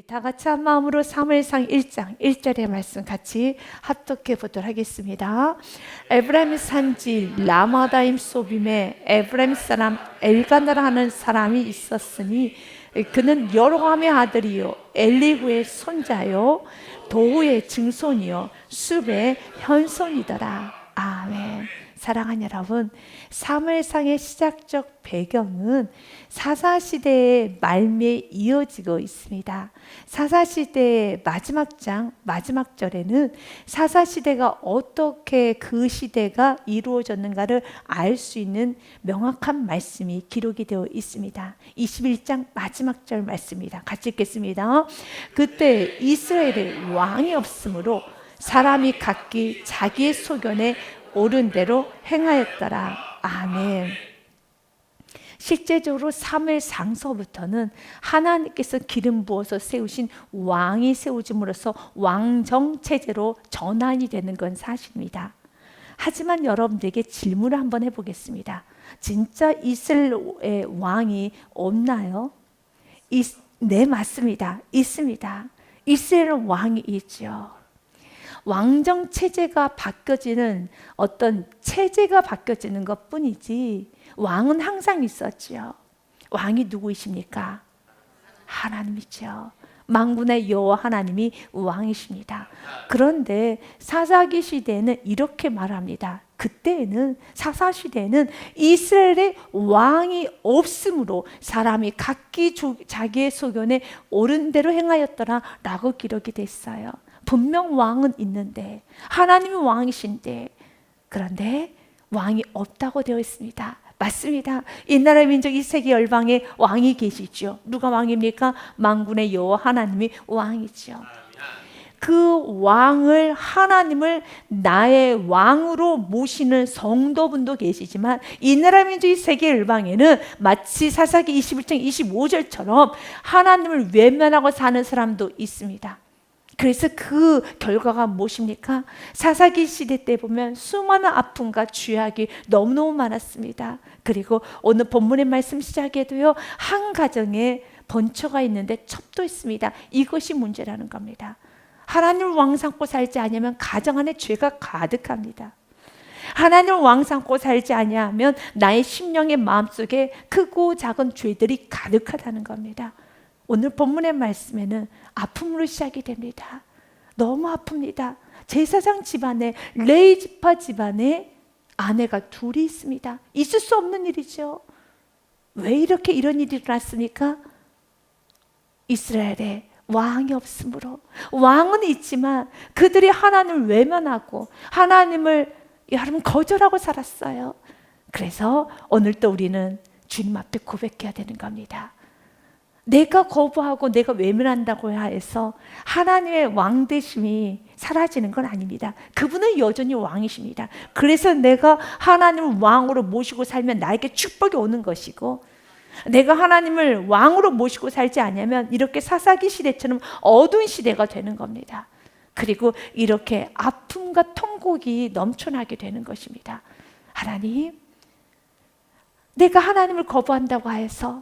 다 같이 한 마음으로 사무엘상 1장 1절의 말씀 같이 합독해 보도록 하겠습니다. 에브라임 산지 라마다임 소빔에 에브라임 사람 엘가나라는 사람이 있었으니 그는 여로함의 아들이요 엘리후의 손자요 도후의 증손이요 숲의 현손이더라. 아멘. 사랑하는 여러분, 사무엘상의 시작적 배경은 사사시대의 말미에 이어지고 있습니다. 사사시대의 마지막 장, 마지막 절에는 사사시대가 어떻게 그 시대가 이루어졌는가를 알 수 있는 명확한 말씀이 기록이 되어 있습니다. 21장 마지막 절 말씀입니다. 같이 읽겠습니다. 그때 이스라엘에 왕이 없으므로 사람이 각기 자기의 소견에 옳은 대로 행하였더라. 아멘. 실제적으로 사무엘상서부터는 하나님께서 기름 부어서 세우신 왕이 세워짐으로써 왕정 체제로 전환이 되는 건 사실입니다. 하지만 여러분들에게 질문을 한번 해보겠습니다. 진짜 이스라엘의 왕이 없나요? 네, 맞습니다. 있습니다. 이스라엘은 왕이 있죠. 왕정 체제가 바뀌어지는 어떤 체제가 바뀌어지는 것 뿐이지 왕은 항상 있었지요. 왕이 누구이십니까? 하나님이죠. 만군의 여호와 하나님이 왕이십니다. 그런데 사사기 시대에는 이렇게 말합니다. 그때에는 사사시대에는 이스라엘의 왕이 없으므로 사람이 각기 자기의 소견에 옳은 대로 행하였더라 라고 기록이 됐어요. 분명 왕은 있는데 하나님이 왕이신데 그런데 왕이 없다고 되어 있습니다. 맞습니다. 이 나라 민족 이 세계 열방에 왕이 계시죠. 누가 왕입니까? 만군의 여호와 하나님이 왕이죠. 그 왕을 하나님을 나의 왕으로 모시는 성도분도 계시지만 이 나라 민족 이 세계 열방에는 마치 사사기 21장 25절처럼 하나님을 외면하고 사는 사람도 있습니다. 그래서 그 결과가 무엇입니까? 사사기 시대 때 보면 수많은 아픔과 죄악이 너무너무 많았습니다. 그리고 오늘 본문의 말씀 시작에도요, 한 가정에 번처가 있는데 첩도 있습니다. 이것이 문제라는 겁니다. 하나님을 왕 삼고 살지 않으면 가정 안에 죄가 가득합니다. 하나님을 왕 삼고 살지 아니하면 나의 심령의 마음속에 크고 작은 죄들이 가득하다는 겁니다. 오늘 본문의 말씀에는 아픔으로 시작이 됩니다. 너무 아픕니다. 제사장 집안에 레위 지파 집안에 아내가 둘이 있습니다. 있을 수 없는 일이죠. 왜 이렇게 이런 일이 일어났습니까? 이스라엘에 왕이 없으므로. 왕은 있지만 그들이 하나님을 외면하고 하나님을 여러분 거절하고 살았어요. 그래서 오늘 또 우리는 주님 앞에 고백해야 되는 겁니다. 내가 거부하고 내가 외면한다고 해서 하나님의 왕되심이 사라지는 건 아닙니다. 그분은 여전히 왕이십니다. 그래서 내가 하나님을 왕으로 모시고 살면 나에게 축복이 오는 것이고 내가 하나님을 왕으로 모시고 살지 않으면 이렇게 사사기 시대처럼 어두운 시대가 되는 겁니다. 그리고 이렇게 아픔과 통곡이 넘쳐나게 되는 것입니다. 하나님, 내가 하나님을 거부한다고 해서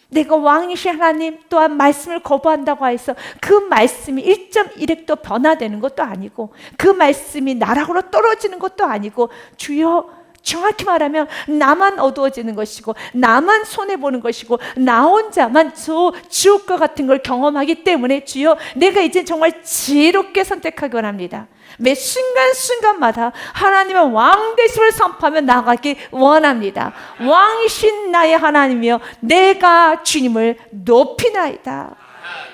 내가 왕이신 하나님 또한 말씀을 거부한다고 해서 그 말씀이 1.1획도 변화되는 것도 아니고 그 말씀이 나락으로 떨어지는 것도 아니고 주여 정확히 말하면 나만 어두워지는 것이고 나만 손해보는 것이고 나 혼자만 지옥과 같은 걸 경험하기 때문에 주여 내가 이제 정말 지혜롭게 선택하기 원합니다. 매 순간순간마다 하나님의 왕되심을 선포하며 나아가기 원합니다. 왕이신 나의 하나님이여 내가 주님을 높이나이다.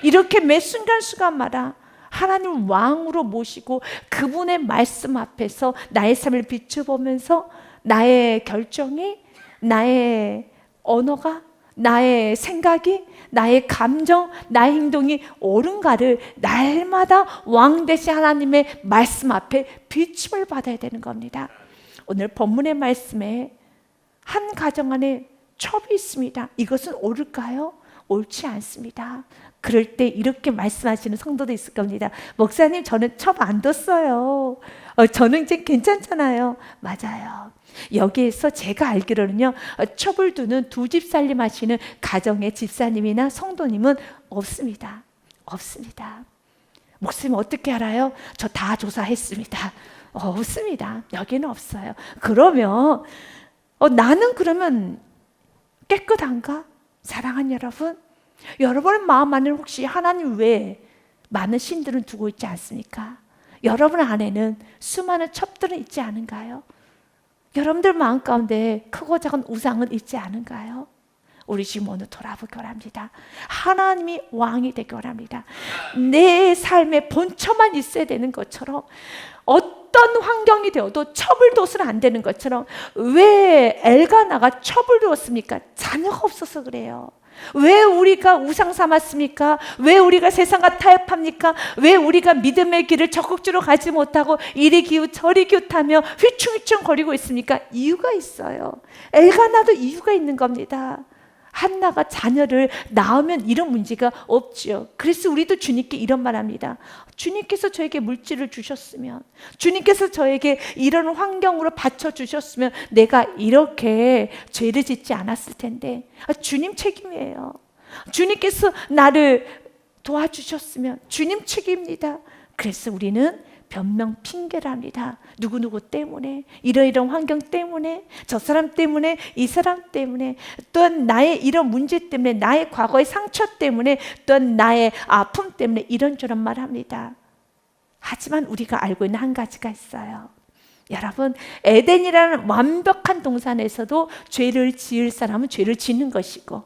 이렇게 매 순간순간마다 하나님을 왕으로 모시고 그분의 말씀 앞에서 나의 삶을 비춰보면서 나의 결정이, 나의 언어가, 나의 생각이, 나의 감정, 나의 행동이 옳은가를 날마다 왕 되신 하나님의 말씀 앞에 비춤을 받아야 되는 겁니다. 오늘 본문의 말씀에 한 가정 안에 첩이 있습니다. 이것은 옳을까요? 옳지 않습니다. 그럴 때 이렇게 말씀하시는 성도도 있을 겁니다. 목사님, 저는 첩 안 뒀어요. 저는 이제 괜찮잖아요. 맞아요. 여기에서 제가 알기로는요, 첩을 두는 두 집 살림 하시는 가정의 집사님이나 성도님은 없습니다. 없습니다. 목사님 어떻게 알아요? 저 다 조사했습니다. 없습니다. 여기는 없어요. 그러면 나는 그러면 깨끗한가? 사랑하는 여러분, 여러분의 마음 안에 혹시 하나님 외에 많은 신들은 두고 있지 않습니까? 여러분 안에는 수많은 첩들은 있지 않은가요? 여러분들 마음 가운데 크고 작은 우상은 있지 않은가요? 우리 지금 오늘 돌아보기 원합니다. 하나님이 왕이 되기 원합니다. 내 삶의 본처만 있어야 되는 것처럼 어떤 환경이 되어도 첩을 둬서는 안 되는 것처럼 왜 엘가나가 첩을 두었습니까? 자녀가 없어서 그래요. 왜 우리가 우상 삼았습니까? 왜 우리가 세상과 타협합니까? 왜 우리가 믿음의 길을 적극적으로 가지 못하고 이리 기웃 저리 기웃하며 휘충휘충 거리고 있습니까? 이유가 있어요. 엘가나도 이유가 있는 겁니다. 한나가 자녀를 낳으면 이런 문제가 없죠. 그래서 우리도 주님께 이런 말합니다. 주님께서 저에게 물질을 주셨으면, 주님께서 저에게 이런 환경으로 받쳐주셨으면 내가 이렇게 죄를 짓지 않았을 텐데, 주님 책임이에요. 주님께서 나를 도와주셨으면 주님 책임입니다. 그래서 우리는 변명 핑계를 합니다. 누구누구 때문에, 이러이러한 환경 때문에, 저 사람 때문에, 이 사람 때문에, 또한 나의 이런 문제 때문에, 나의 과거의 상처 때문에, 또한 나의 아픔 때문에 이런저런 말 합니다. 하지만 우리가 알고 있는 한 가지가 있어요. 여러분, 에덴이라는 완벽한 동산에서도 죄를 지을 사람은 죄를 짓는 것이고,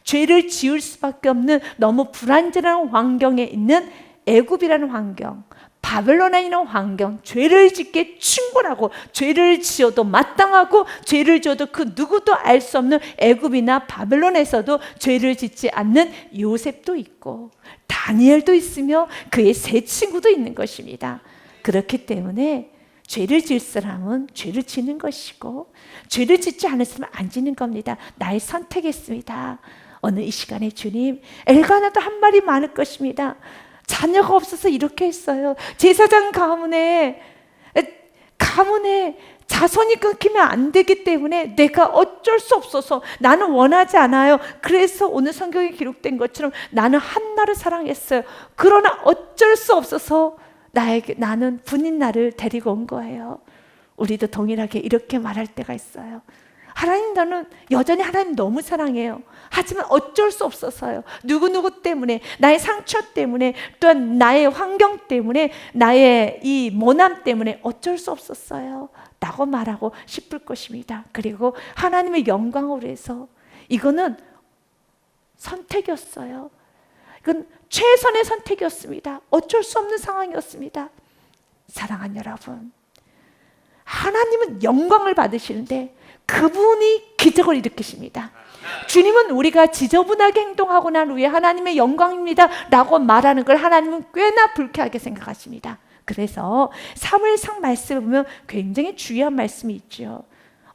죄를 지을 수밖에 없는 너무 불안전한 환경에 있는 애굽이라는 환경, 바벨론에 있는 환경, 죄를 짓게 충분하고 죄를 지어도 마땅하고 죄를 지어도 그 누구도 알 수 없는 애굽이나 바벨론에서도 죄를 짓지 않는 요셉도 있고 다니엘도 있으며 그의 세 친구도 있는 것입니다. 그렇기 때문에 죄를 지을 사람은 죄를 짓는 것이고 죄를 짓지 않을 사람은 안 짓는 겁니다. 나의 선택이었습니다. 오늘 이 시간에 주님, 엘가나도 한 말이 많을 것입니다. 자녀가 없어서 이렇게 했어요. 제사장 가문에 자손이 끊기면 안 되기 때문에 내가 어쩔 수 없어서 나는 원하지 않아요. 그래서 오늘 성경에 기록된 것처럼 나는 한나를 사랑했어요. 그러나 어쩔 수 없어서 나는 분인 나를 데리고 온 거예요. 우리도 동일하게 이렇게 말할 때가 있어요. 하나님, 나는 여전히 하나님 너무 사랑해요. 하지만 어쩔 수 없어서요. 누구누구 때문에, 나의 상처 때문에, 또한 나의 환경 때문에, 나의 이 모난 때문에 어쩔 수 없었어요 라고 말하고 싶을 것입니다. 그리고 하나님의 영광을 위해서 이거는 선택이었어요. 이건 최선의 선택이었습니다. 어쩔 수 없는 상황이었습니다. 사랑하는 여러분, 하나님은 영광을 받으시는데 그분이 기적을 일으키십니다. 주님은 우리가 지저분하게 행동하고 난 후에 하나님의 영광입니다 라고 말하는 걸 하나님은 꽤나 불쾌하게 생각하십니다. 그래서 사무엘상 말씀을 보면 굉장히 중요한 말씀이 있죠.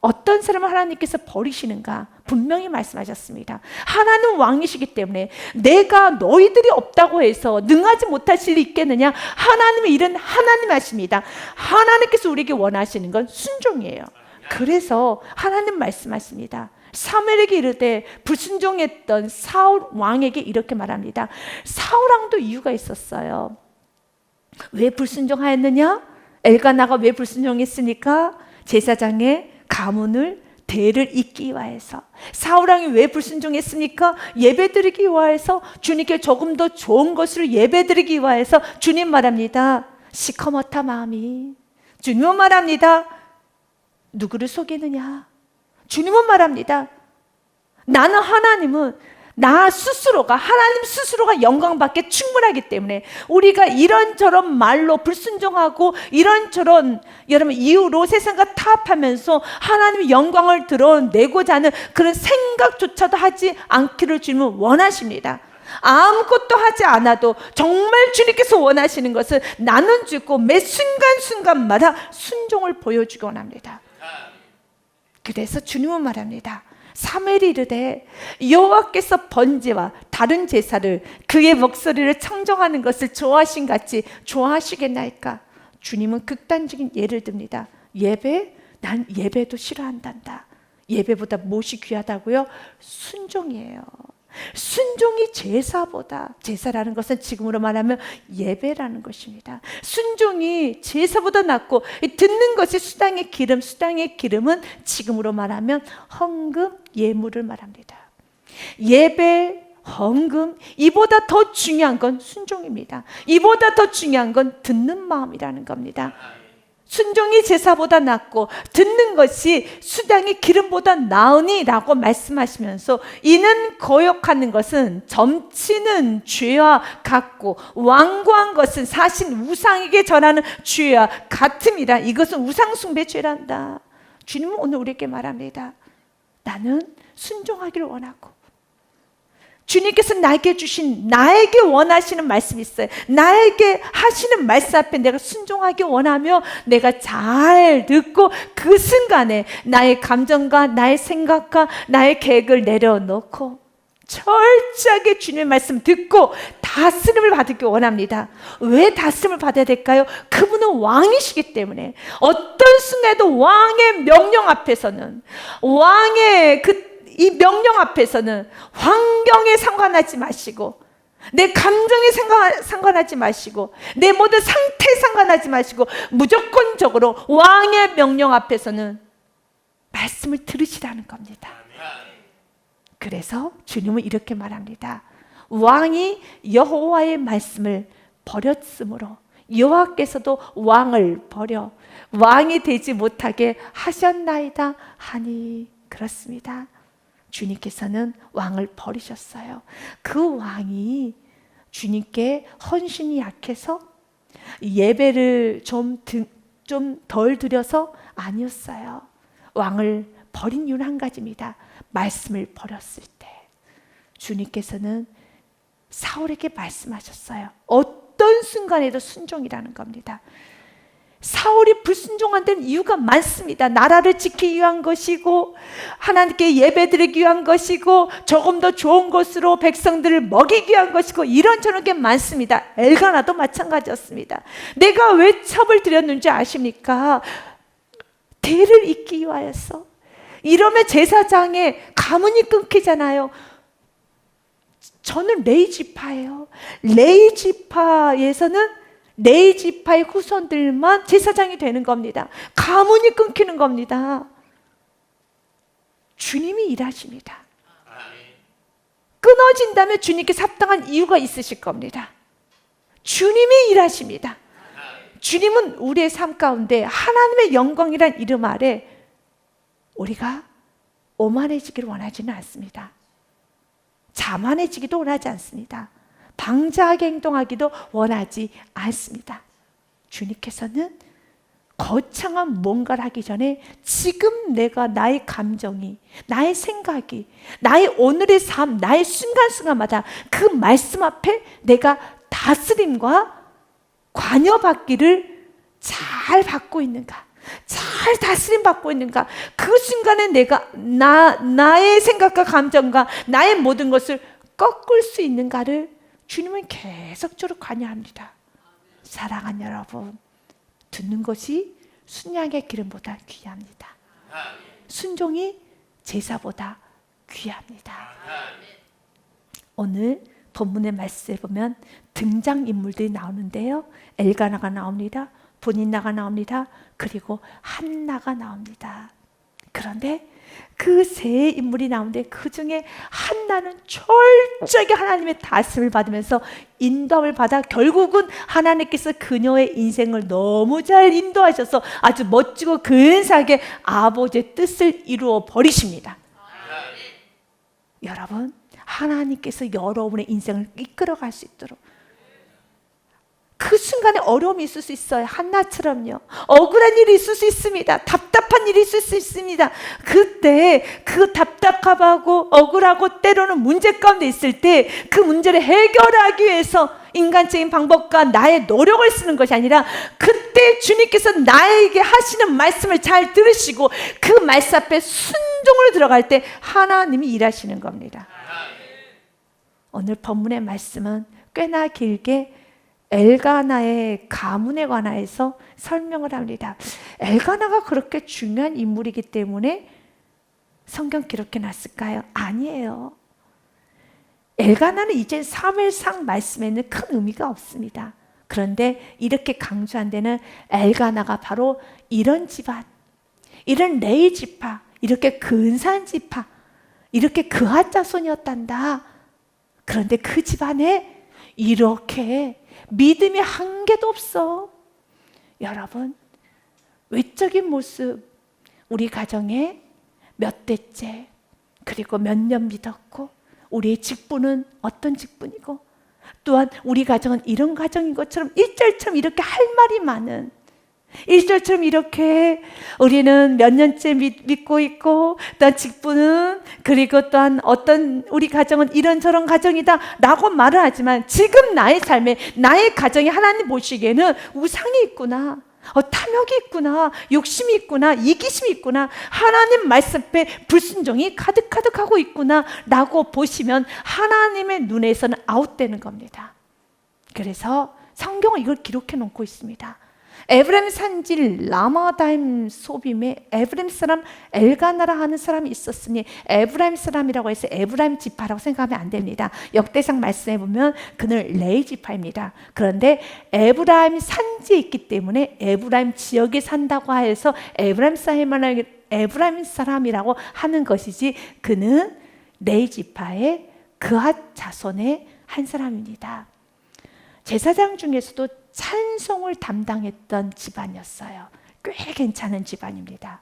어떤 사람을 하나님께서 버리시는가 분명히 말씀하셨습니다. 하나님은 왕이시기 때문에 내가 너희들이 없다고 해서 능하지 못하실 리 있겠느냐? 하나님의 일은 하나님이 하십니다. 하나님께서 우리에게 원하시는 건 순종이에요. 그래서 하나님 말씀하십니다. 사무엘에게 이르되 불순종했던 사울 왕에게 이렇게 말합니다. 사울 왕도 이유가 있었어요. 왜 불순종하였느냐? 엘가나가 왜 불순종했습니까? 제사장의 가문을 대를 잇기 위하여서. 사울 왕이 왜 불순종했습니까? 예배드리기 위하여서, 주님께 조금 더 좋은 것을 예배드리기 위하여서. 주님 말합니다. 시커멓다 마음이. 주님은 말합니다. 누구를 속이느냐? 주님은 말합니다. 나는 하나님은 나 스스로가, 하나님 스스로가 영광받게 충분하기 때문에 우리가 이런저런 말로 불순종하고 이런저런 여러분 이유로 세상과 타협하면서 하나님의 영광을 드러내고자 하는 그런 생각조차도 하지 않기를 주님은 원하십니다. 아무것도 하지 않아도 정말 주님께서 원하시는 것은 나는 죽고 매 순간순간마다 순종을 보여주기 원합니다. 그래서 주님은 말합니다. 사무엘이 이르되 여호와께서 번제와 다른 제사를 그의 목소리를 청정하는 것을 좋아하신 같이 좋아하시겠나이까? 주님은 극단적인 예를 듭니다. 예배? 난 예배도 싫어한단다. 예배보다 무엇이 귀하다고요? 순종이에요. 순종이 제사보다, 제사라는 것은 지금으로 말하면 예배라는 것입니다. 순종이 제사보다 낫고 듣는 것이 수당의 기름, 수당의 기름은 지금으로 말하면 헌금, 예물을 말합니다. 예배, 헌금, 이보다 더 중요한 건 순종입니다. 이보다 더 중요한 건 듣는 마음이라는 겁니다. 순종이 제사보다 낫고 듣는 것이 수당의 기름보다 나으니라고 말씀하시면서, 이는 거역하는 것은 점치는 죄와 같고 완고한 것은 사실 우상에게 전하는 죄와 같음이라. 이것은 우상숭배 죄란다. 주님은 오늘 우리에게 말합니다. 나는 순종하기를 원하고, 주님께서 나에게 주신, 나에게 원하시는 말씀이 있어요. 나에게 하시는 말씀 앞에 내가 순종하기 원하며 내가 잘 듣고 그 순간에 나의 감정과 나의 생각과 나의 계획을 내려놓고 철저하게 주님의 말씀 듣고 다스림을 받기 원합니다. 왜 다스림을 받아야 될까요? 그분은 왕이시기 때문에 어떤 순간에도 왕의 명령 앞에서는, 왕의 이 명령 앞에서는 환경에 상관하지 마시고, 내 감정에 상관하지 마시고, 내 모든 상태에 상관하지 마시고 무조건적으로 왕의 명령 앞에서는 말씀을 들으시라는 겁니다. 그래서 주님은 이렇게 말합니다. 왕이 여호와의 말씀을 버렸으므로 여호와께서도 왕을 버려 왕이 되지 못하게 하셨나이다 하니. 그렇습니다. 주님께서는 왕을 버리셨어요. 그 왕이 주님께 헌신이 약해서, 예배를 좀 덜 드려서 아니었어요. 왕을 버린 이유는 한 가지입니다. 말씀을 버렸을 때 주님께서는 사울에게 말씀하셨어요. 어떤 순간에도 순종이라는 겁니다. 사울이 불순종한 데는 이유가 많습니다. 나라를 지키기 위한 것이고, 하나님께 예배드리기 위한 것이고, 조금 더 좋은 것으로 백성들을 먹이기 위한 것이고, 이런저런 게 많습니다. 엘가나도 마찬가지였습니다. 내가 왜 첩을 드렸는지 아십니까? 대를 잇기 위하여서. 이러면 제사장의 가문이 끊기잖아요. 저는 레위 지파예요. 레위 지파에서는 레위 지파의 후손들만 제사장이 되는 겁니다. 가문이 끊기는 겁니다. 주님이 일하십니다. 끊어진다면 주님께 합당한 이유가 있으실 겁니다. 주님이 일하십니다. 주님은 우리의 삶 가운데 하나님의 영광이란 이름 아래 우리가 오만해지기를 원하지는 않습니다. 자만해지기도 원하지 않습니다. 방자하게 행동하기도 원하지 않습니다. 주님께서는 거창한 뭔가를 하기 전에 지금 내가, 나의 감정이, 나의 생각이, 나의 오늘의 삶, 나의 순간순간마다 그 말씀 앞에 내가 다스림과 관여받기를 잘 받고 있는가, 잘 다스림 받고 있는가, 그 순간에 내가 나의 생각과 감정과 나의 모든 것을 꺾을 수 있는가를 주님은 계속적으로 관여합니다. 사랑하는 여러분, 듣는 것이 순양의 기름보다 귀합니다. 순종이 제사보다 귀합니다. 오늘 본문의 말씀에 보면 등장인물들이 나오는데요. 엘가나가 나옵니다. 분인나가 나옵니다. 그리고 한나가 나옵니다. 그런데 그 세 인물이 나오는데 그 중에 한나는 철저하게 하나님의 다스림을 받으면서 인도함을 받아 결국은 하나님께서 그녀의 인생을 너무 잘 인도하셔서 아주 멋지고 근사하게 아버지의 뜻을 이루어 버리십니다. 여러분, 하나님께서 여러분의 인생을 이끌어갈 수 있도록 그 순간에 어려움이 있을 수 있어요. 한나처럼요. 억울한 일이 있을 수 있습니다. 답답한 일이 있을 수 있습니다. 그때 그 답답하고 억울하고 때로는 문제 가운데 있을 때 그 문제를 해결하기 위해서 인간적인 방법과 나의 노력을 쓰는 것이 아니라 그때 주님께서 나에게 하시는 말씀을 잘 들으시고 그 말씀 앞에 순종으로 들어갈 때 하나님이 일하시는 겁니다. 오늘 본문의 말씀은 꽤나 길게 엘가나의 가문에 관하여서 설명을 합니다. 엘가나가 그렇게 중요한 인물이기 때문에 성경 기록해 놨을까요? 아니에요. 엘가나는 이제 사무엘상 말씀에는 큰 의미가 없습니다. 그런데 이렇게 강조한 데는 엘가나가 바로 이런 집안, 이런 레위 지파, 이렇게 근사한 지파, 이렇게 그앗 자손이었단다. 그런데 그 집안에 이렇게 믿음이 한 개도 없어. 여러분, 외적인 모습, 우리 가정에 몇 대째, 그리고 몇 년 믿었고, 우리의 직분은 어떤 직분이고, 또한 우리 가정은 이런 가정인 것처럼 1절처럼 이렇게 할 말이 많은, 1절처럼 이렇게 우리는 몇 년째 믿고 있고, 또한 직분은, 그리고 또한 어떤 우리 가정은 이런저런 가정이다 라고 말을 하지만, 지금 나의 삶에, 나의 가정이 하나님 보시기에는 우상이 있구나, 탐욕이 있구나, 욕심이 있구나, 이기심이 있구나, 하나님 말씀 앞에 불순종이 가득하고 있구나 라고 보시면 하나님의 눈에서는 아웃되는 겁니다. 그래서 성경은 이걸 기록해 놓고 있습니다. 에브라임 산지 라마다임 소빔에 에브라임 사람 엘가나라 하는 사람이 있었으니, 에브라임 사람이라고 해서 에브라임 지파라고 생각하면 안 됩니다. 역대상 말씀해 보면 그는 레위 지파입니다. 그런데 에브라임 산지에 있기 때문에 에브라임 지역에 산다고 해서 에브라임 사람이라고 하는 것이지, 그는 레위 지파의 그앗 자손의 한 사람입니다. 제사장 중에서도 찬송을 담당했던 집안이었어요. 꽤 괜찮은 집안입니다.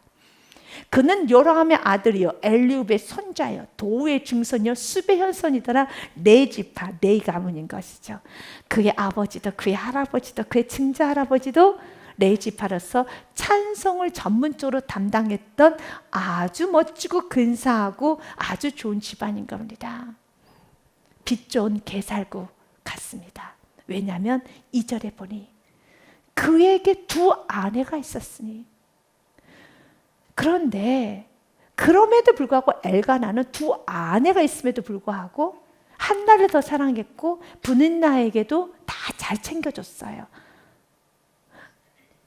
그는 요람의 아들이요, 엘리웁의 손자요, 도우의 증손이요, 숲의 현손이더라. 네 지파, 네 가문인 것이죠. 그의 아버지도, 그의 할아버지도, 그의 증자 할아버지도 네 지파로서 찬송을 전문적으로 담당했던 아주 멋지고 근사하고 아주 좋은 집안인 겁니다. 빛 좋은 개살구 같습니다. 왜냐하면 2절에 보니 그에게 두 아내가 있었으니. 그런데 그럼에도 불구하고 엘가나는 두 아내가 있음에도 불구하고 한나를 더 사랑했고 브느냐에게도 다 잘 챙겨줬어요.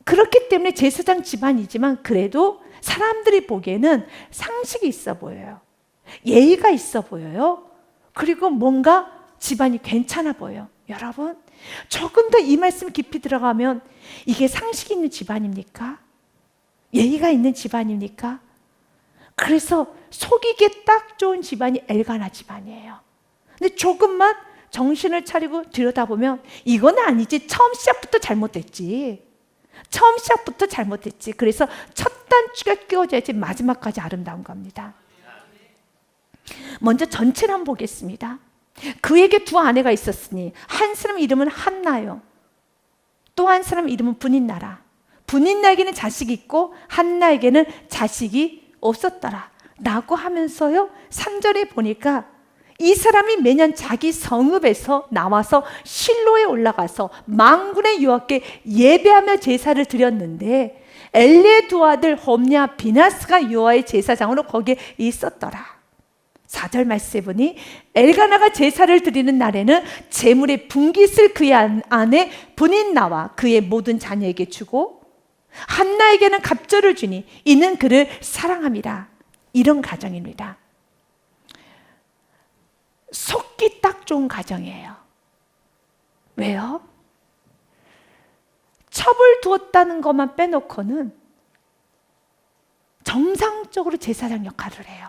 그렇기 때문에 제사장 집안이지만 그래도 사람들이 보기에는 상식이 있어 보여요. 예의가 있어 보여요. 그리고 뭔가 집안이 괜찮아 보여요. 여러분, 조금 더 이 말씀 깊이 들어가면 이게 상식 있는 집안입니까? 예의가 있는 집안입니까? 그래서 속이기에 딱 좋은 집안이 엘가나 집안이에요. 근데 조금만 정신을 차리고 들여다보면 이건 아니지. 처음 시작부터 잘못됐지. 그래서 첫 단추가 끼워져야지 마지막까지 아름다운 겁니다. 먼저 전체를 한번 보겠습니다. 그에게 두 아내가 있었으니 한 사람 이름은 한나요, 또 한 사람 이름은 브닛나라. 브닛나에게는 자식이 있고 한나에게는 자식이 없었더라 라고 하면서요, 3절에 보니까 이 사람이 매년 자기 성읍에서 나와서 실로에 올라가서 만군의 여호와께 예배하며 제사를 드렸는데, 엘리의 두 아들 홈냐 비나스가 여호와의 제사장으로 거기에 있었더라. 4절 말씀해 보니 엘가나가 제사를 드리는 날에는 제물의 분깃을 그의 아내 브닛나와 그의 모든 자녀에게 주고 한나에게는 갑절을 주니 이는 그를 사랑함이라. 이런 가정입니다. 속기 딱 좋은 가정이에요. 왜요? 첩을 두었다는 것만 빼놓고는 정상적으로 제사장 역할을 해요.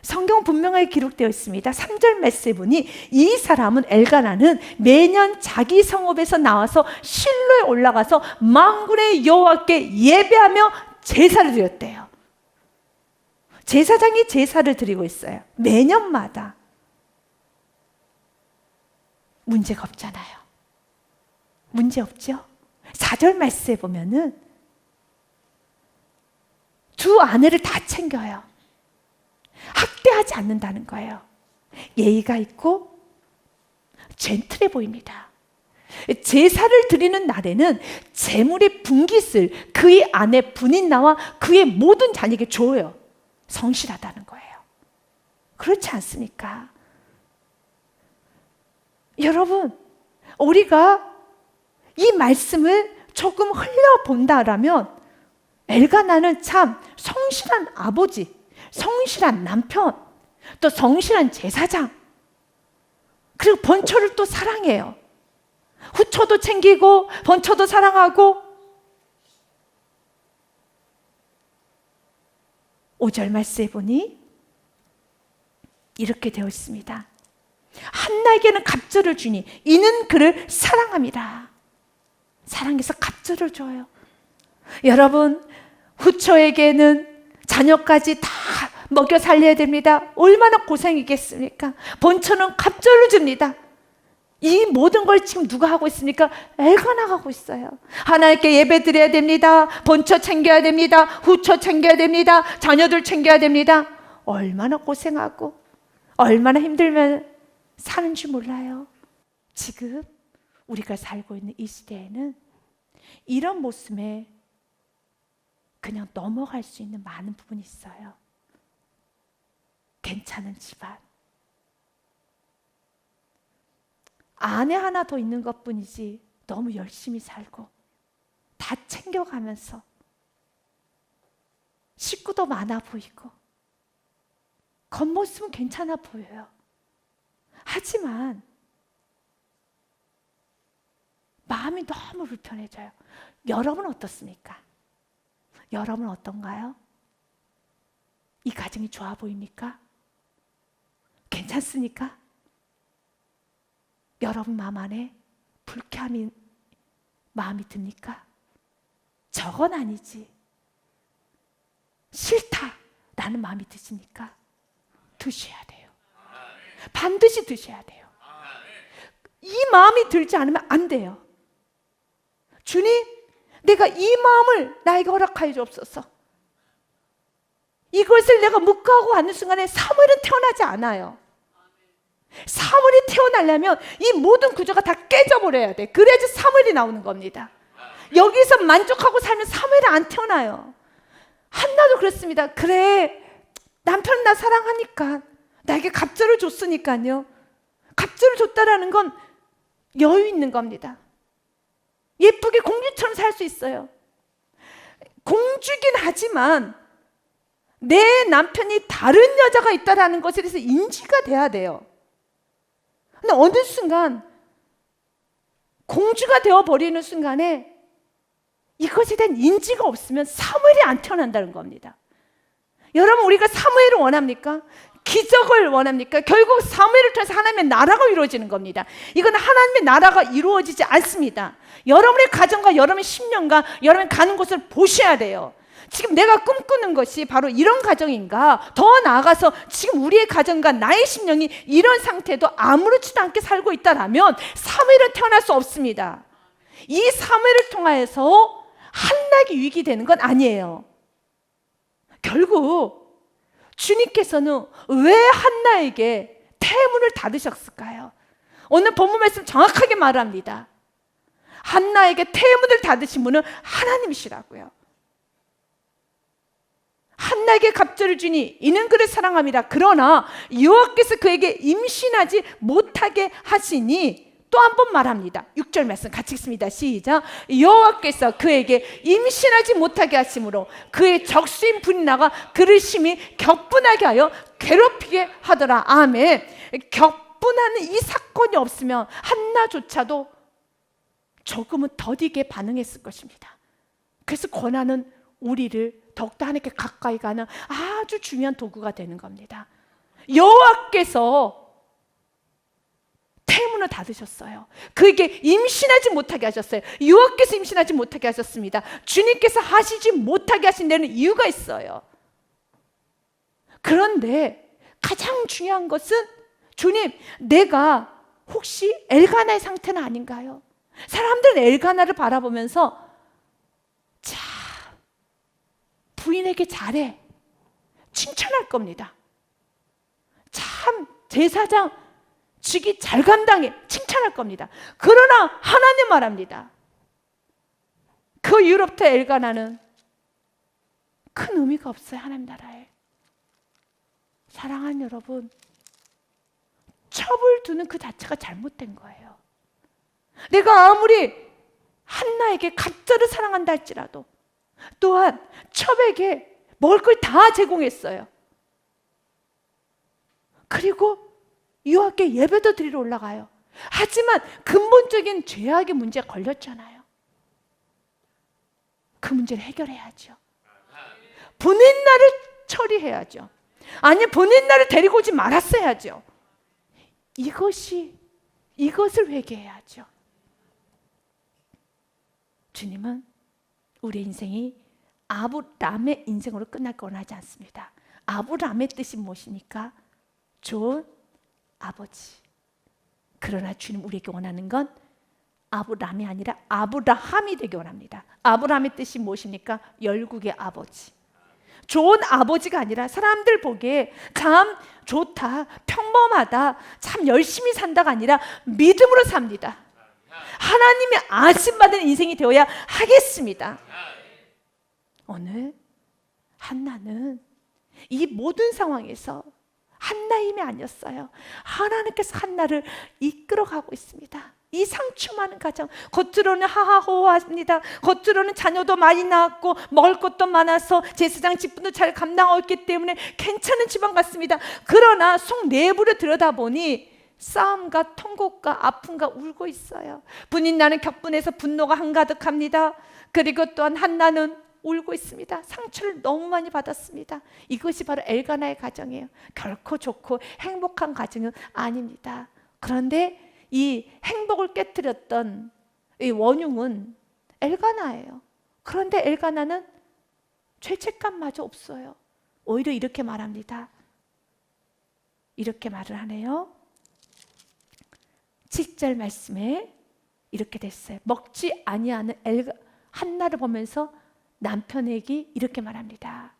성경 분명하게 기록되어 있습니다. 3절 말씀에 보니 이 사람은 엘가나는 매년 자기 성읍에서 나와서 실로에 올라가서 만군의 여호와께 예배하며 제사를 드렸대요. 제사장이 제사를 드리고 있어요. 매년마다. 문제가 없잖아요. 문제 없죠? 4절 말씀에 보면은 두 아내를 다 챙겨요. 학대하지 않는다는 거예요. 예의가 있고 젠틀해 보입니다. 제사를 드리는 날에는 제물의 분깃을 그의 아내 브닛나와 그의 모든 자녀에게 줘요. 성실하다는 거예요. 그렇지 않습니까? 여러분, 우리가 이 말씀을 조금 흘려본다라면 엘가나는 참 성실한 아버지, 성실한 남편, 또 성실한 제사장, 그리고 번초를 또 사랑해요. 후초도 챙기고 번초도 사랑하고. 5절 말씀에 보니 이렇게 되어 있습니다. 한나에게는 갑절을 주니 이는 그를 사랑함이라. 사랑해서 갑절을 줘요. 여러분, 후초에게는 자녀까지 다 먹여 살려야 됩니다. 얼마나 고생이겠습니까? 번초는 갑절을 줍니다. 이 모든 걸 지금 누가 하고 있습니까? 엘가나가 하고 있어요. 하나님께 예배 드려야 됩니다. 번초 챙겨야 됩니다. 후초 챙겨야 됩니다. 자녀들 챙겨야 됩니다. 얼마나 고생하고 얼마나 힘들면 사는지 몰라요. 지금 우리가 살고 있는 이 시대에는 이런 모습에 그냥 넘어갈 수 있는 많은 부분이 있어요. 괜찮은 집안, 아내 하나 더 있는 것뿐이지 너무 열심히 살고 다 챙겨가면서 식구도 많아 보이고 겉모습은 괜찮아 보여요. 하지만 마음이 너무 불편해져요. 여러분은 어떻습니까? 여러분은 어떤가요? 이 가정이 좋아 보입니까? 괜찮습니까? 여러분 마음 안에 불쾌함이 마음이 듭니까? 저건 아니지, 싫다라는 마음이 드십니까? 드셔야 돼요. 반드시 드셔야 돼요. 이 마음이 들지 않으면 안 돼요. 주님, 내가 이 마음을 나에게 허락하여 주옵소서. 이것을 내가 묵과하고 하는 순간에 사무엘은 태어나지 않아요. 사무엘이 태어나려면 이 모든 구조가 다 깨져버려야 돼. 그래야지 사무엘이 나오는 겁니다. 여기서 만족하고 살면 사무엘이 안 태어나요. 한나도 그렇습니다. 그래, 남편은 나 사랑하니까 나에게 갑절을 줬으니까요. 갑절을 줬다라는 건 여유 있는 겁니다. 예쁘게 공주처럼 살 수 있어요. 공주긴 하지만 내 남편이 다른 여자가 있다라는 것에 대해서 인지가 돼야 돼요. 근데 어느 순간 공주가 되어버리는 순간에 이것에 대한 인지가 없으면 사무엘이 안 태어난다는 겁니다. 여러분, 우리가 사무엘을 원합니까? 기적을 원합니까? 결국 사무엘을 통해서 하나님의 나라가 이루어지는 겁니다. 이건 하나님의 나라가 이루어지지 않습니다. 여러분의 가정과 여러분의 심령과 여러분이 가는 곳을 보셔야 돼요. 지금 내가 꿈꾸는 것이 바로 이런 가정인가? 더 나아가서 지금 우리의 가정과 나의 심령이 이런 상태도 아무렇지도 않게 살고 있다라면 사무엘은 태어날 수 없습니다. 이 사무엘을 통하여서 한나에게 유익이 되는 건 아니에요. 결국 주님께서는 왜 한나에게 태문을 닫으셨을까요? 오늘 본문 말씀 정확하게 말합니다. 한나에게 태문을 닫으신 분은 하나님이시라고요. 한나에게 갑절을 주니 이는 그를 사랑함이라. 그러나 여호와께서 그에게 임신하지 못하게 하시니 또 한 번 말합니다. 6절 말씀 같이 읽습니다. 시작. 여호와께서 그에게 임신하지 못하게 하심으로 그의 적수인 불이 나가 그를 심히 격분하게 하여 괴롭히게 하더라. 아멘. 격분하는 이 사건이 없으면 한나조차도 조금은 더디게 반응했을 것입니다. 그래서 권하는 우리를 더욱더 하나님께 가까이 가는 아주 중요한 도구가 되는 겁니다. 여호와께서 태문을 닫으셨어요. 그에게 임신하지 못하게 하셨어요. 여호와께서 임신하지 못하게 하셨습니다. 주님께서 하시지 못하게 하신 데는 이유가 있어요. 그런데 가장 중요한 것은 주님, 내가 혹시 엘가나의 상태는 아닌가요? 사람들은 엘가나를 바라보면서 자, 부인에게 잘해, 칭찬할 겁니다. 참 제사장 직이 잘 감당해, 칭찬할 겁니다. 그러나 하나님 말합니다. 그 이후로부터 엘가나는 큰 의미가 없어요. 하나님 나라에. 사랑하는 여러분, 첩을 두는 그 자체가 잘못된 거예요. 내가 아무리 한나에게 갑절을 사랑한다 할지라도 또한 첩에게 먹을 걸 다 제공했어요. 그리고 여호와께 예배도 드리러 올라가요. 하지만 근본적인 죄악의 문제가 걸렸잖아요. 그 문제를 해결해야죠. 보낸 날을 처리해야죠. 아니, 보낸 날을 데리고 오지 말았어야죠. 이것을 회개해야죠. 주님은 우리의 인생이 아브람의 인생으로 끝날 거 원하지 않습니다. 아브람의 뜻이 무엇입니까? 좋은 아버지. 그러나 주님 우리에게 원하는 건 아브람이 아니라 아브라함이 되기 원합니다. 아브라함의 뜻이 무엇입니까? 열국의 아버지. 좋은 아버지가 아니라 사람들 보기에 참 좋다, 평범하다, 참 열심히 산다가 아니라 믿음으로 삽니다. 하나님의 아심받은 인생이 되어야 하겠습니다. 오늘 한나는 이 모든 상황에서 한나의 힘이 아니었어요. 하나님께서 한나를 이끌어가고 있습니다. 이 상처 많은 가정, 겉으로는 하하호호합니다. 겉으로는 자녀도 많이 낳았고 먹을 것도 많아서 제사장 직분도 잘 감당하고 있기 때문에 괜찮은 집안 같습니다. 그러나 속 내부를 들여다보니 싸움과 통곡과 아픔과 울고 있어요. 분인 나는 격분해서 분노가 한가득합니다. 그리고 또한 한나는 울고 있습니다. 상처를 너무 많이 받았습니다. 이것이 바로 엘가나의 가정이에요. 결코 좋고 행복한 가정은 아닙니다. 그런데 이 행복을 깨뜨렸던 이 원흉은 엘가나예요. 그런데 엘가나는 죄책감마저 없어요. 오히려 이렇게 말합니다. 이렇게 말을 하네요. 7절 말씀에 이렇게 됐어요. 먹지 아니하는 한나를 보면서 남편에게 이렇게 말합니다.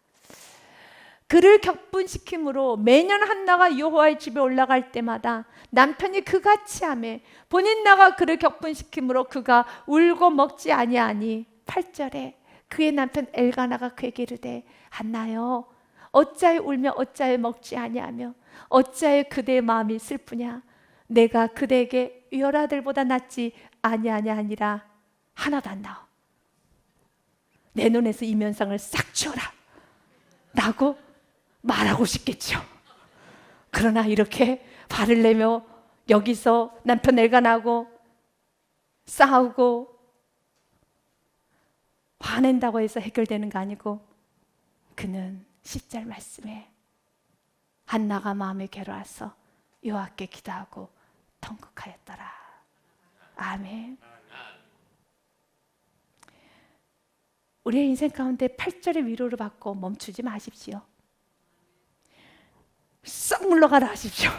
그를 격분시킴으로 매년 한나가 여호와의 집에 올라갈 때마다 남편이 그같이 하매 본인 나가 그를 격분시킴으로 그가 울고 먹지 아니하니 8절에 그의 남편 엘가나가 그에게 이르되 한나여 어찌하여 울며 어찌하여 먹지 아니하며 어찌하여 그대의 마음이 슬프냐 내가 그대에게 열아들보다 낫지 아니하냐 하니라 하나도 안 나와. 내 눈에서 이 면상을 싹 치워라 라고 말하고 싶겠죠. 그러나 이렇게 화를 내며 여기서 남편 엘가나하고 싸우고 화낸다고 해서 해결되는 거 아니고 그는 10절 말씀에 한나가 마음에 괴로워서 여호와께 기도하고 통곡하였더라. 아멘. 우리의 인생 가운데 8절의 위로를 받고 멈추지 마십시오. 썩 물러가라 하십시오.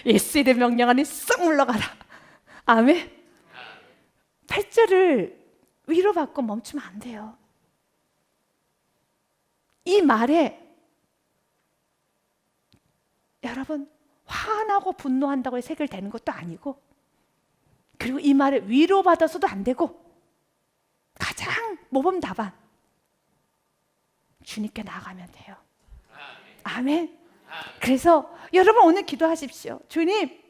예수의 이름 명령 안에 썩 물러가라. 아멘. 8절을 위로받고 멈추면 안 돼요. 이 말에 여러분 화나고 분노한다고 해서 해결되는 것도 아니고 그리고 이 말에 위로받아서도 안 되고 가장 모범 답안 주님께 나아가면 돼요. 아멘. 그래서 여러분 오늘 기도하십시오. 주님,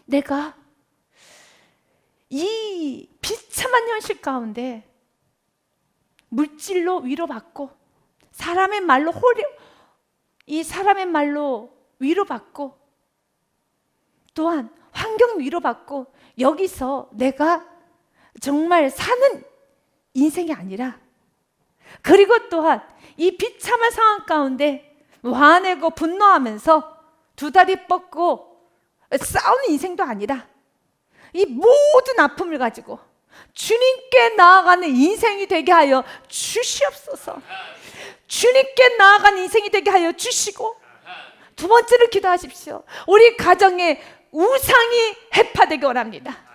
내가 이 비참한 현실 가운데 물질로 위로받고 사람의 말로 위로받고 또한 환경 위로받고 여기서 내가 정말 사는 인생이 아니라 그리고 또한 이 비참한 상황 가운데 화내고 분노하면서 두 다리 뻗고 싸우는 인생도 아니라 이 모든 아픔을 가지고 주님께 나아가는 인생이 되게 하여 주시옵소서. 주님께 나아가는 인생이 되게 하여 주시고 두 번째로 기도하십시오. 우리 가정에 우상이 해파되기 원합니다.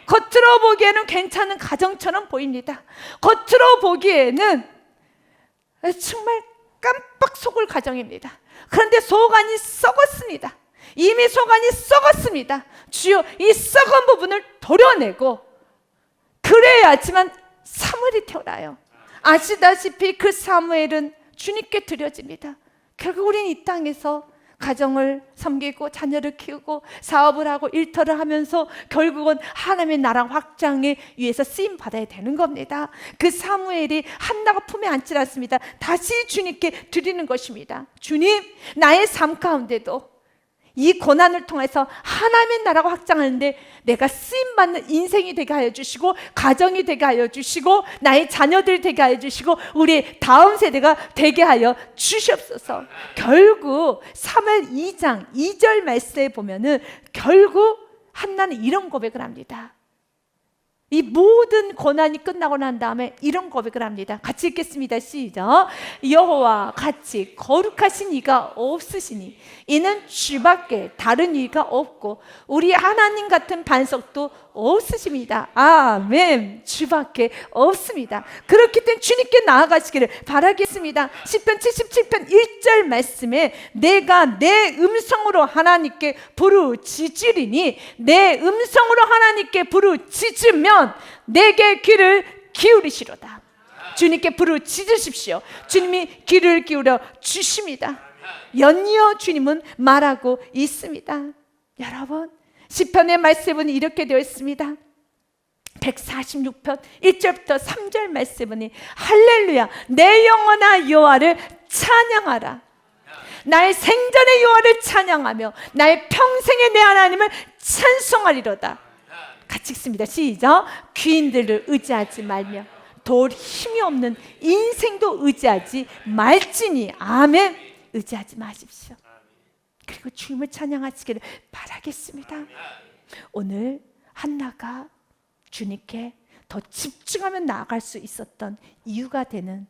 겉으로 보기에는 괜찮은 가정처럼 보입니다. 겉으로 보기에는 정말 깜빡 속을 가정입니다. 그런데 속 안이 썩었습니다. 이미 속 안이 썩었습니다. 주여 이 썩은 부분을 도려내고 그래야지만 사무엘이 태어나요. 아시다시피 그 사무엘은 주님께 드려집니다. 결국 우리는 이 땅에서 가정을 섬기고 자녀를 키우고 사업을 하고 일터를 하면서 결국은 하나님의 나라 확장에 위해서 쓰임 받아야 되는 겁니다. 그 사무엘이 한나가 품에 안지 않습니다. 다시 주님께 드리는 것입니다. 주님, 나의 삶 가운데도 이 고난을 통해서 하나님의 나라가 확장하는데 내가 쓰임받는 인생이 되게 하여 주시고, 가정이 되게 하여 주시고, 나의 자녀들 되게 하여 주시고, 우리 다음 세대가 되게 하여 주시옵소서. 결국 사무엘 2장 2절 말씀에 보면은 결국 한나는 이런 고백을 합니다. 이 모든 고난이 끝나고 난 다음에 이런 고백을 합니다. 같이 읽겠습니다. 시작. 여호와 같이 거룩하신 이가 없으시니 이는 주밖에 다른 이가 없고 우리 하나님 같은 반석도 없으십니다. 아멘. 주밖에 없습니다. 그렇기 때문에 주님께 나아가시기를 바라겠습니다. 시편 77편 1절 말씀에 내가 내 음성으로 하나님께 부르짖으리니 내 음성으로 하나님께 부르짖으면 내게 귀를 기울이시로다. 주님께 부르짖으십시오. 주님이 귀를 기울여 주십니다. 연이어 주님은 말하고 있습니다. 여러분, 시편의 말씀은 이렇게 되어 있습니다. 146편 1절부터 3절 말씀은 할렐루야, 내 영혼아 여호와를 찬양하라. 나의 생전의 여호와를 찬양하며 나의 평생의 내 하나님을 찬송하리로다. 같이 읽습니다. 시작. 귀인들을 의지하지 말며 돌 힘이 없는 인생도 의지하지 말지니. 아멘. 의지하지 마십시오. 그리고 주님을 찬양하시기를 바라겠습니다. 오늘 한나가 주님께 더 집중하며 나아갈 수 있었던 이유가 되는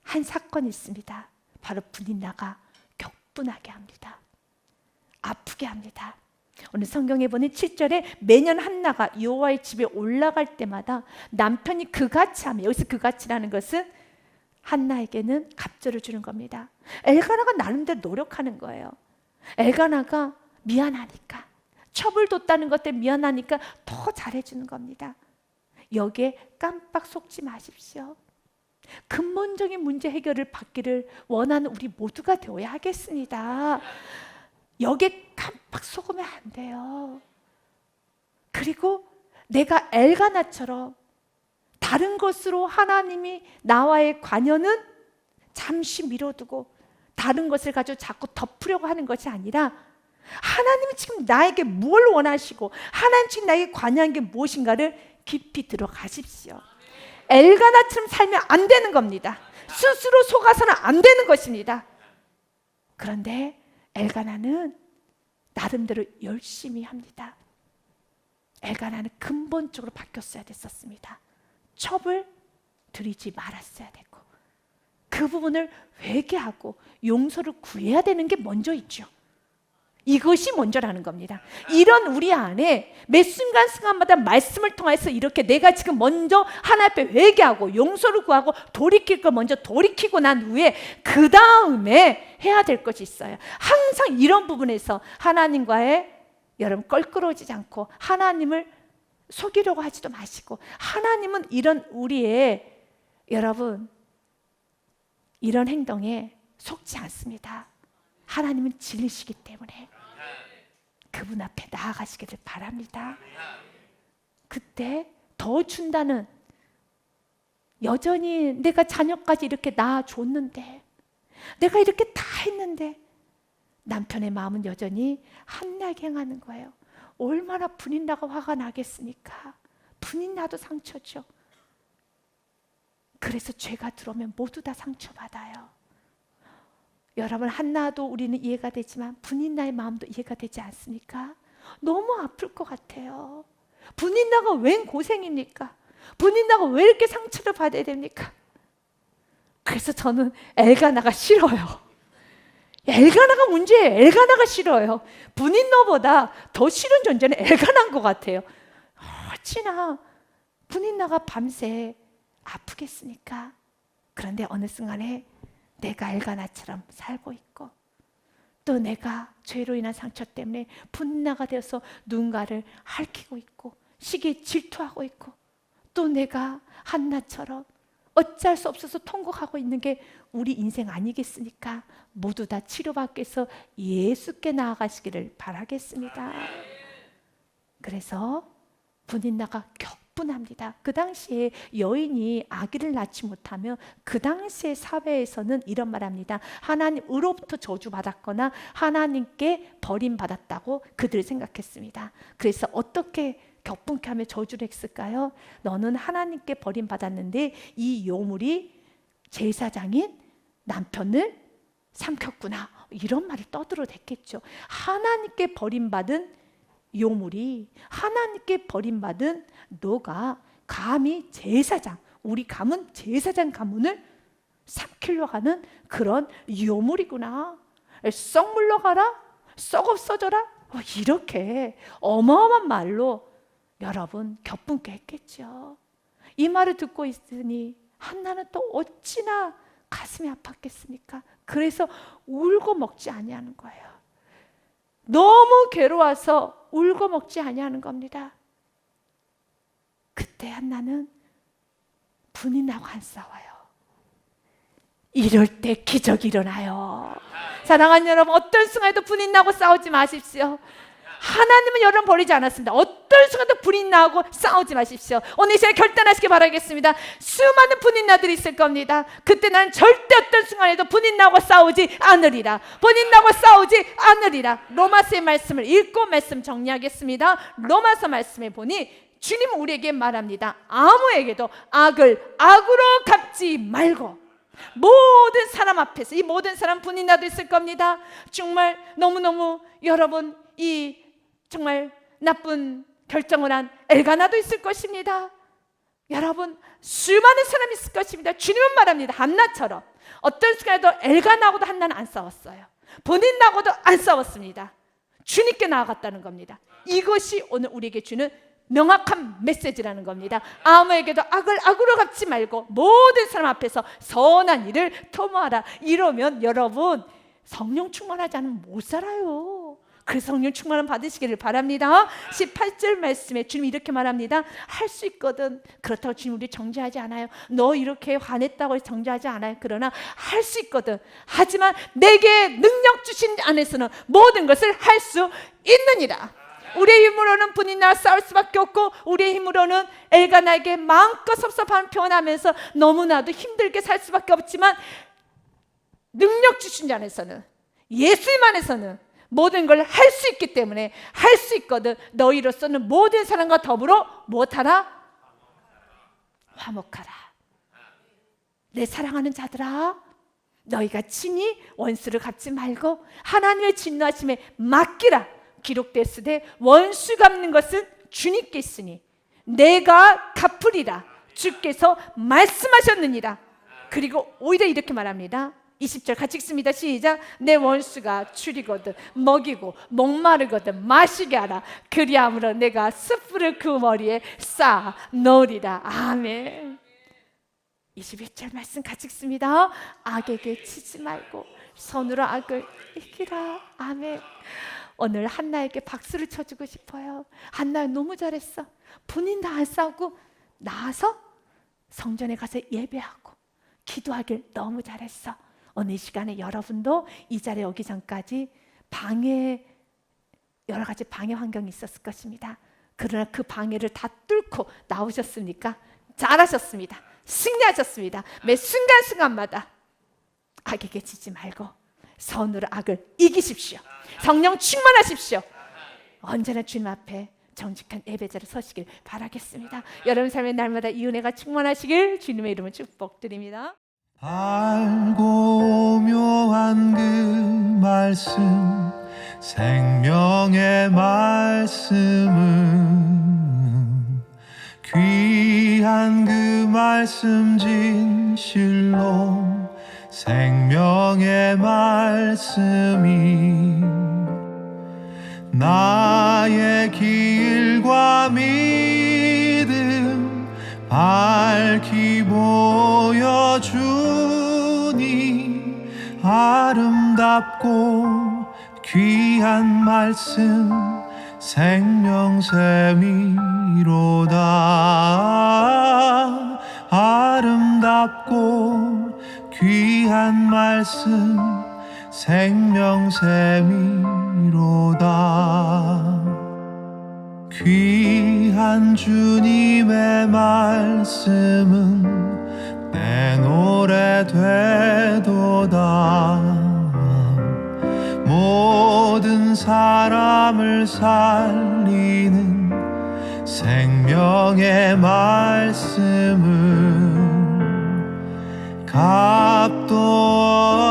한 사건이 있습니다. 바로 분인나가 격분하게 합니다. 아프게 합니다. 오늘 성경에 보니 7절에 매년 한나가 여호와의 집에 올라갈 때마다 남편이 그같이 하며, 여기서 그같이라는 것은 한나에게는 갑절을 주는 겁니다. 엘가나가 나름대로 노력하는 거예요. 엘가나가 미안하니까, 첩을 뒀다는 것 때문에 미안하니까 더 잘해주는 겁니다. 여기에 깜빡 속지 마십시오. 근본적인 문제 해결을 받기를 원하는 우리 모두가 되어야 하겠습니다. 여기에 깜빡 속으면 안 돼요. 그리고 내가 엘가나처럼 다른 것으로 하나님이 나와의 관여는 잠시 미뤄두고 다른 것을 가지고 자꾸 덮으려고 하는 것이 아니라, 하나님이 지금 나에게 뭘 원하시고 하나님 지금 나에게 관여한 게 무엇인가를 깊이 들어가십시오. 엘가나처럼 살면 안 되는 겁니다. 스스로 속아서는 안 되는 것입니다. 그런데 엘가나는 나름대로 열심히 합니다. 엘가나는 근본적으로 바뀌었어야 됐었습니다. 첩을 들이지 말았어야 되고, 그 부분을 회개하고 용서를 구해야 되는 게 먼저 있죠. 이것이 먼저라는 겁니다. 이런 우리 안에 매 순간순간마다 말씀을 통해서 이렇게 내가 지금 먼저 하나님 앞에 회개하고 용서를 구하고 돌이킬 걸 먼저 돌이키고 난 후에 그 다음에 해야 될 것이 있어요. 항상 이런 부분에서 하나님과의, 여러분, 껄끄러워지지 않고 하나님을 속이려고 하지도 마시고, 하나님은 이런 우리의, 여러분, 이런 행동에 속지 않습니다. 하나님은 진리시기 때문에 그분 앞에 나아가시기를 바랍니다. 그때 더 준다는, 여전히 내가 자녀까지 이렇게 낳아줬는데, 내가 이렇게 다 했는데 남편의 마음은 여전히 한나게 행하는 거예요. 얼마나 분인나가 화가 나겠습니까? 분인나도 상처죠. 그래서 죄가 들어오면 모두 다 상처받아요. 여러분, 한나도 우리는 이해가 되지만 분인나의 마음도 이해가 되지 않습니까? 너무 아플 것 같아요. 분인나가 웬 고생입니까? 분인나가 왜 이렇게 상처를 받아야 됩니까? 그래서 저는 엘가나가 싫어요. 엘가나가 문제예요. 엘가나가 싫어요. 분인나보다 더 싫은 존재는 엘가나인 것 같아요. 어찌나 분인나가 밤새 아프겠습니까? 그런데 어느 순간에 내가 엘가나처럼 살고 있고, 또 내가 죄로 인한 상처 때문에 분나가 되어서 누군가를 핥히고 있고 시기에 질투하고 있고, 또 내가 한나처럼 어찌할 수 없어서 통곡하고 있는 게 우리 인생 아니겠습니까? 모두 다 치료받기 위해서 예수께 나아가시기를 바라겠습니다. 그래서 분인나가 격분합니다. 그 당시에 여인이 아기를 낳지 못하면 그 당시의 사회에서는 이런 말합니다. 하나님으로부터 저주받았거나 하나님께 버림받았다고 그들 생각했습니다. 그래서 어떻게 격분케 하며 저주를 했을까요? 너는 하나님께 버림받았는데 이 요물이 제사장인 남편을 삼켰구나, 이런 말을 떠들어댔겠죠. 하나님께 버림받은 요물이, 하나님께 버림받은 너가 감히 제사장, 우리 가문 제사장 가문을 삼키려고 하는 그런 요물이구나, 썩 물러가라, 썩 없어져라, 이렇게 어마어마한 말로 여러분 격분케 했겠죠. 이 말을 듣고 있으니 한나는 또 어찌나 가슴이 아팠겠습니까? 그래서 울고 먹지 아니하는 거예요. 너무 괴로워서 울고 먹지 아니하는 겁니다. 그때 한나는 분인나고 안 싸워요. 이럴 때 기적이 일어나요. 사랑하는 여러분, 어떤 순간에도 분인나고 싸우지 마십시오. 하나님은 여러분 버리지 않았습니다. 어떤 순간도 분인나고 싸우지 마십시오. 오늘 이 시간에 결단하시기 바라겠습니다. 수많은 분인나들이 있을 겁니다. 그때 나는 절대 어떤 순간에도 분인나고 싸우지 않으리라. 분인나고 싸우지 않으리라. 로마서의 말씀을 읽고 말씀 정리하겠습니다. 로마서 말씀에 보니 주님은 우리에게 말합니다. 아무에게도 악을 악으로 갚지 말고. 모든 사람 앞에서, 이 모든 사람 분인나도 있을 겁니다. 정말 너무너무 여러분 이 정말 나쁜 결정을 한 엘가나도 있을 것입니다. 여러분 수많은 사람이 있을 것입니다. 주님은 말합니다. 한나처럼 어떤 순간에도 엘가나하고도 한나는 안 싸웠어요. 본인하고도 안 싸웠습니다. 주님께 나아갔다는 겁니다. 이것이 오늘 우리에게 주는 명확한 메시지라는 겁니다. 아무에게도 악을 악으로 갚지 말고 모든 사람 앞에서 선한 일을 도모하라. 이러면 여러분 성령 충만하지 않으면 못 살아요. 그 성령 충만을 받으시기를 바랍니다. 18절 말씀에 주님이 이렇게 말합니다. 할 수 있거든. 그렇다고 주님 우리 정죄하지 않아요. 너 이렇게 화냈다고 해서 정죄하지 않아요. 그러나 할 수 있거든. 하지만 내게 능력 주신 안에서는 모든 것을 할 수 있느니라. 우리의 힘으로는 분인나와 싸울 수밖에 없고 우리의 힘으로는 엘가나에게 마음껏 섭섭함을 표현하면서 너무나도 힘들게 살 수밖에 없지만 능력 주신 자 안에서는, 예수님 안에서는 모든 걸 할 수 있기 때문에 할 수 있거든. 너희로서는 모든 사람과 더불어 무엇하라? 화목하라. 내 사랑하는 자들아, 너희가 친히 원수를 갚지 말고 하나님의 진노하심에 맡기라. 기록됐으되 원수 갚는 것은 주님께 있으니 내가 갚으리라. 주께서 말씀하셨느니라. 그리고 오히려 이렇게 말합니다. 20절 같이 읽습니다. 시작. 내 원수가 줄이거든 먹이고 목마르거든 마시게 하라. 그리함으로 내가 숯불을 그 머리에 쌓아 놓으리라. 아멘. 21절 말씀 같이 읽습니다. 악에게 치지 말고 선으로 악을 이기라. 아멘. 오늘 한나에게 박수를 쳐주고 싶어요. 한나 너무 잘했어. 본인 다 안 싸우고 나와서 성전에 가서 예배하고 기도하길 너무 잘했어. 오늘 이 시간에 여러분도 이 자리에 오기 전까지 여러 가지 방해 환경이 있었을 것입니다. 그러나 그 방해를 다 뚫고 나오셨습니까? 잘하셨습니다. 승리하셨습니다. 매 순간순간마다 악에게 지지 말고 선으로 악을 이기십시오. 성령 충만하십시오. 언제나 주님 앞에 정직한 예배자로 서시길 바라겠습니다. 여러분 삶의 날마다 이 은혜가 충만하시길 주님의 이름으로 축복드립니다. 알고 묘한 그 말씀, 생명의 말씀은 귀한 그 말씀 진실로 생명의 말씀이 나의 길과 믿음 밝히 보여주니 아름답고 귀한 말씀 생명샘이로다. 아름답고 귀한 말씀 생명샘이로다. 귀한 주님의 말씀은 내 노래 되도다. 모든 사람을 살리는 생명의 말씀을 값도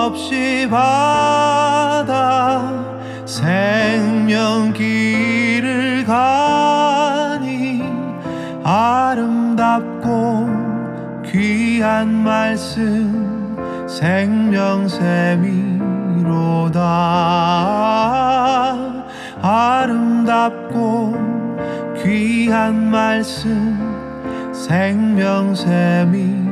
없이 받아 생명 길을 가니 아름답고 귀한 말씀 생명샘이로다. 아름답고 귀한 말씀 생명샘이로다.